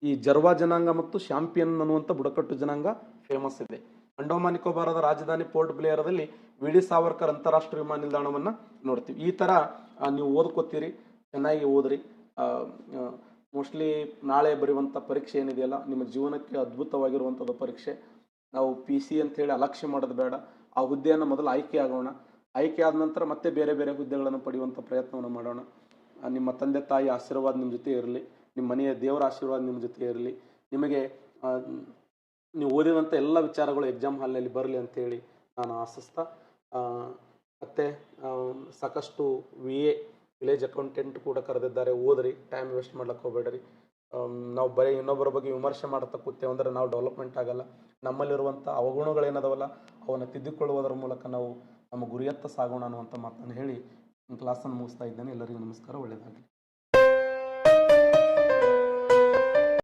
ಈ ಜರ್ವಾ ಜನಾಂಗ ಮತ್ತು ಚಾಂಪಿಯನ್ ಅನ್ನುವಂಥ ಬುಡಕಟ್ಟು ಜನಾಂಗ ಫೇಮಸ್ ಇದೆ. ಅಂಡೋಮಾನ್ ನಿಕೋಬಾರದ ರಾಜಧಾನಿ ಪೋರ್ಟ್ ಬ್ಲೇಯರ್ದಲ್ಲಿ ವಿ.ಡಿ. ಸಾವರ್ಕರ್ ಅಂತಾರಾಷ್ಟ್ರೀಯ ವಿಮಾನ ನಿಲ್ದಾಣವನ್ನು ನೋಡ್ತೀವಿ. ಈ ಥರ ನೀವು ಓದ್ಕೋತೀರಿ, ಚೆನ್ನಾಗಿ ಓದ್ರಿ. ಮೋಸ್ಟ್ಲಿ ನಾಳೆ ಬರುವಂಥ ಪರೀಕ್ಷೆ ಏನಿದೆಯಲ್ಲ, ನಿಮ್ಮ ಜೀವನಕ್ಕೆ ಅದ್ಭುತವಾಗಿರುವಂಥದ್ದು ಪರೀಕ್ಷೆ. ನಾವು PC ಅಂತೇಳಿ ಅಲಕ್ಷ್ಯ ಮಾಡೋದು ಬೇಡ. ಆ ಹುದ್ದೆಯನ್ನು ಮೊದಲು ಆಯ್ಕೆ ಆಗೋಣ. ಆಯ್ಕೆ ಆದ ನಂತರ ಮತ್ತೆ ಬೇರೆ ಬೇರೆ ಹುದ್ದೆಗಳನ್ನು ಪಡೆಯುವಂಥ ಪ್ರಯತ್ನವನ್ನು ಮಾಡೋಣ. ನಿಮ್ಮ ತಂದೆ ತಾಯಿ ಆಶೀರ್ವಾದ ನಿಮ್ಮ ಜೊತೆ ಇರಲಿ, ನಿಮ್ಮ ಮನೆಯ ದೇವರ ಆಶೀರ್ವಾದ ನಿಮ್ಮ ಜೊತೆ ಇರಲಿ. ನಿಮಗೆ ನೀವು ಓದಿದಂಥ ಎಲ್ಲ ವಿಚಾರಗಳು ಎಕ್ಸಾಮ್ ಹಾಲ್ನಲ್ಲಿ ಬರಲಿ ಅಂತೇಳಿ ನಾನು ಆಶಿಸ್ತಾ, ಮತ್ತು ಸಾಕಷ್ಟು VA ವಿಲೇಜ್ ಅಕೌಂಟೆಂಟ್ ಕೂಡ ಕರೆದಿದ್ದಾರೆ, ಓದ್ರಿ, ಟೈಮ್ ವೇಸ್ಟ್ ಮಾಡ್ಲಿಕ್ಕೆ ಹೋಗ್ಬೇಡ್ರಿ. ನಾವು ಬರೀ ಇನ್ನೊಬ್ಬರ ಬಗ್ಗೆ ವಿಮರ್ಶೆ ಮಾಡ್ತಾ ಕೂತೇವೆ ಅಂದರೆ ನಾವು ಡೆವಲಪ್ಮೆಂಟ್ ಆಗಲ್ಲ. ನಮ್ಮಲ್ಲಿರುವಂಥ ಅವಗುಣಗಳೇನದವಲ್ಲ ಅವನ್ನು ತಿದ್ದಿಕೊಳ್ಳುವುದರ ಮೂಲಕ ನಾವು ನಮ್ಮ ಗುರಿಯತ್ತ ಸಾಗೋಣ ಅನ್ನುವಂಥ ಮಾತನ್ನು ಹೇಳಿ ಕ್ಲಾಸನ್ನು ಮುಗಿಸ್ತಾ ಇದ್ದೇನೆ. ಎಲ್ಲರಿಗೂ ನಮಸ್ಕಾರ, ಒಳ್ಳೆಯದಾಗಲಿ.